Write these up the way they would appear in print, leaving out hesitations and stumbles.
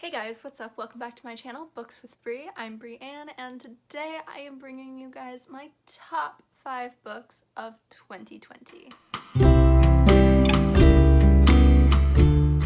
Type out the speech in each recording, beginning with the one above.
Hey guys, what's up? Welcome back to my channel, Books with Brie. I'm Brianne, and today I am bringing you guys my top 5 books of 2020.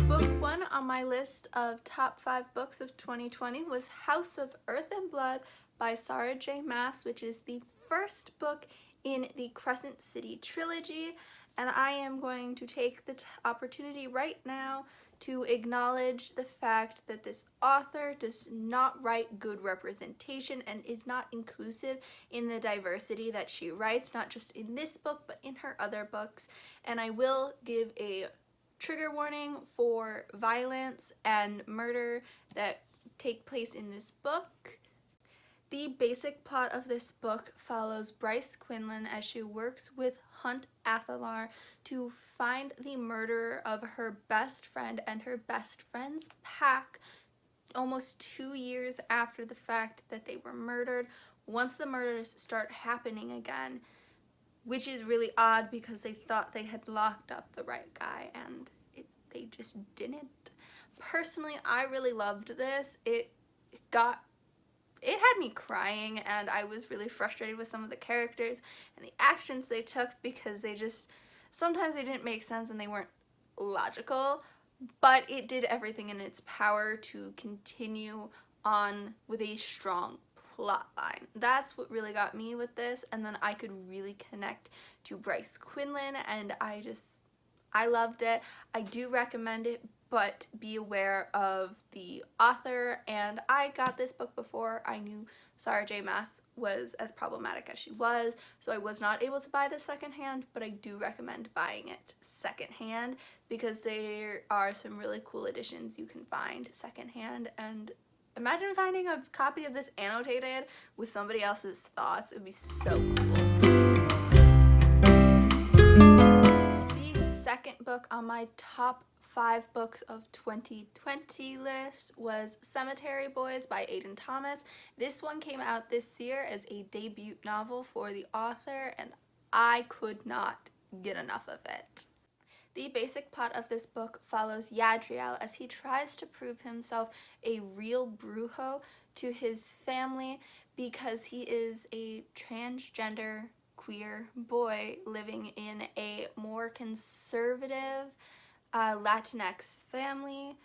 Book 1 on my list of top 5 books of 2020 was House of Earth and Blood by Sarah J. Maas, which is the first book in the Crescent City trilogy, and I am going to take the opportunity right now to acknowledge the fact that this author does not write good representation and is not inclusive in the diversity that she writes, not just in this book but in her other books. And I will give a trigger warning for violence and murder that take place in this book. The basic plot of this book follows Bryce Quinlan as she works with Hunt Athalar to find the murderer of her best friend and her best friend's pack almost 2 years after the fact that they were murdered, once the murders start happening again, which is really odd because they thought they had locked up the right guy and they just didn't. Personally, I really loved this. It had me crying, and I was really frustrated with some of the characters and the actions they took because sometimes they didn't make sense and they weren't logical, but it did everything in its power to continue on with a strong plot line. That's what really got me with this, and then I could really connect to Bryce Quinlan, and I loved it. I do recommend it, but be aware of the author, and I got this book before I knew Sarah J. Maas was as problematic as she was, so I was not able to buy this secondhand, but I do recommend buying it secondhand because there are some really cool editions you can find secondhand, and imagine finding a copy of this annotated with somebody else's thoughts. It would be so cool. Second book on my top 5 books of 2020 list was Cemetery Boys by Aiden Thomas. This one came out this year as a debut novel for the author, and I could not get enough of it. The basic plot of this book follows Yadriel as he tries to prove himself a real brujo to his family because he is a transgender queer boy living in a more conservative Latinx family,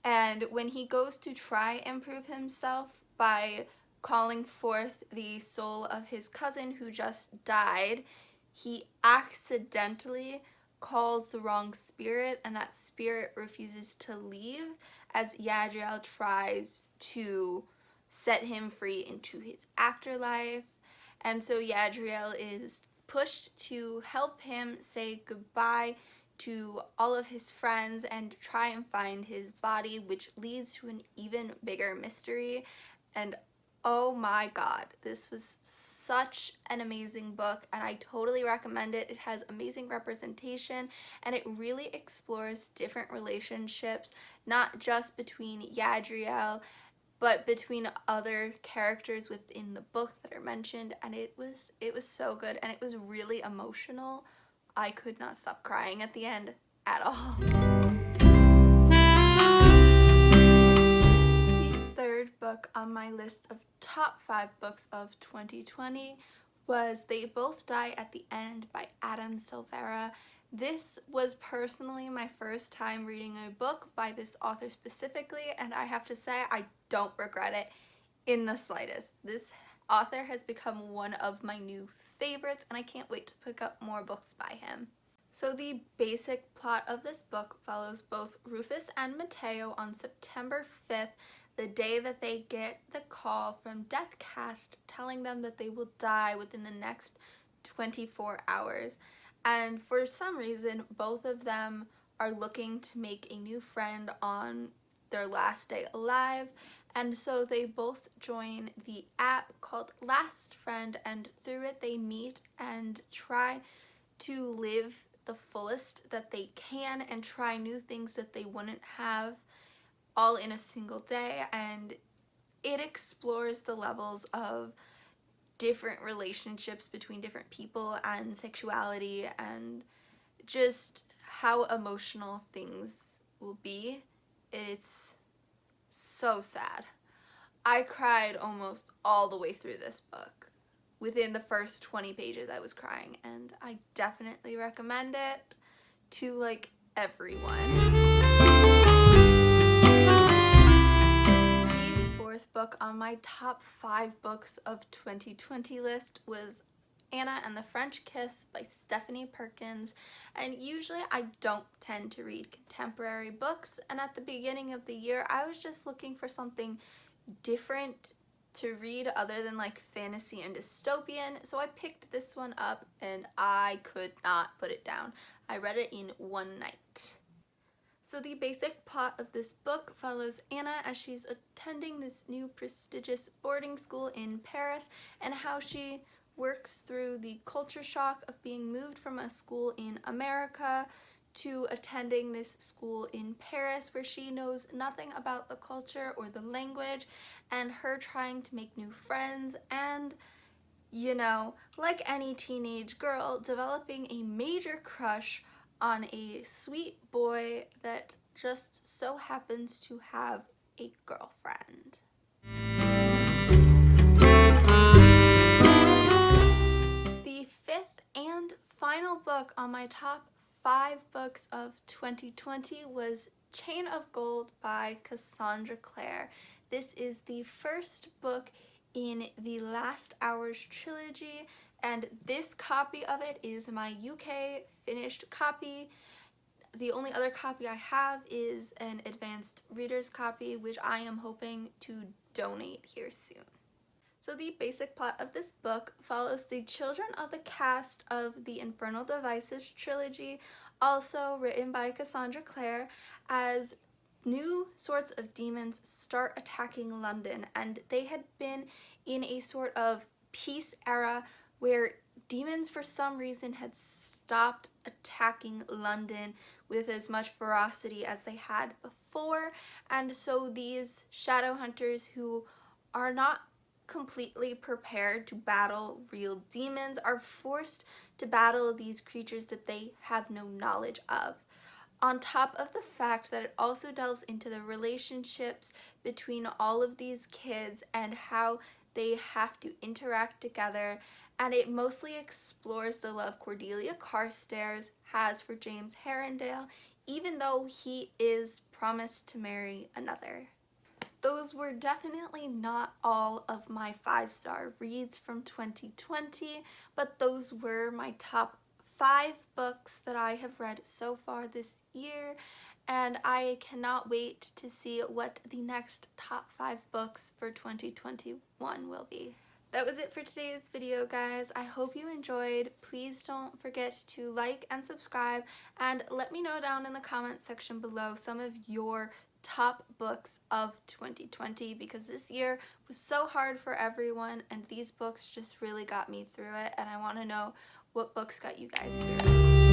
and when he goes to try and prove himself by calling forth the soul of his cousin who just died, he accidentally calls the wrong spirit, and that spirit refuses to leave as Yadriel tries to set him free into his afterlife. And so Yadriel is pushed to help him say goodbye to all of his friends and try and find his body, which leads to an even bigger mystery. And oh my god, this was such an amazing book, and I totally recommend it. It has amazing representation, and it really explores different relationships, not just between Yadriel but between other characters within the book that are mentioned, and it was so good, and it was really emotional. I could not stop crying at the end at all. The third book on my list of top 5 books of 2020 was They Both Die at the End by Adam Silvera. This was personally my first time reading a book by this author specifically, and I have to say I don't regret it in the slightest. This author has become one of my new favorites, and I can't wait to pick up more books by him. So the basic plot of this book follows both Rufus and Mateo on September 5th, the day that they get the call from Deathcast telling them that they will die within the next 24 hours. And for some reason, both of them are looking to make a new friend on their last day alive, and so they both join the app called Last Friend, and through it they meet and try to live the fullest that they can and try new things that they wouldn't have all in a single day. And it explores the levels of different relationships between different people and sexuality and just how emotional things will be. It's so sad. I cried almost all the way through this book. Within the first 20 pages I was crying, and I definitely recommend it to like everyone. The fourth book on my top 5 books of 2020 list was Anna and the French Kiss by Stephanie Perkins, and usually I don't tend to read contemporary books, and at the beginning of the year I was just looking for something different to read other than like fantasy and dystopian, so I picked this one up and I could not put it down. I read it in one night. So the basic plot of this book follows Anna as she's attending this new prestigious boarding school in Paris, and how she works through the culture shock of being moved from a school in America to attending this school in Paris where she knows nothing about the culture or the language, and her trying to make new friends and, you know, like any teenage girl, developing a major crush on a sweet boy that just so happens to have a girlfriend. The fifth and final book on my top 5 books of 2020 was Chain of Gold by Cassandra Clare. This is the first book in the Last Hours trilogy, and this copy of it is my UK finished copy. The only other copy I have is an advanced reader's copy, which I am hoping to donate here soon. So the basic plot of this book follows the children of the cast of the Infernal Devices trilogy, also written by Cassandra Clare, as new sorts of demons start attacking London, and they had been in a sort of peace era where demons for some reason had stopped attacking London with as much ferocity as they had before, and so these shadow hunters who are not completely prepared to battle real demons are forced to battle these creatures that they have no knowledge of. On top of the fact that it also delves into the relationships between all of these kids and how they have to interact together, and it mostly explores the love Cordelia Carstairs has for James Herondale, even though he is promised to marry another. Those were definitely not all of my 5-star reads from 2020, but those were my top 5 books that I have read so far this year, and I cannot wait to see what the next top 5 books for 2021 will be. That was it for today's video, guys. I hope you enjoyed. Please don't forget to like and subscribe, and let me know down in the comment section below some of your top books of 2020, because this year was so hard for everyone and these books just really got me through it, and I want to know what books got you guys through it.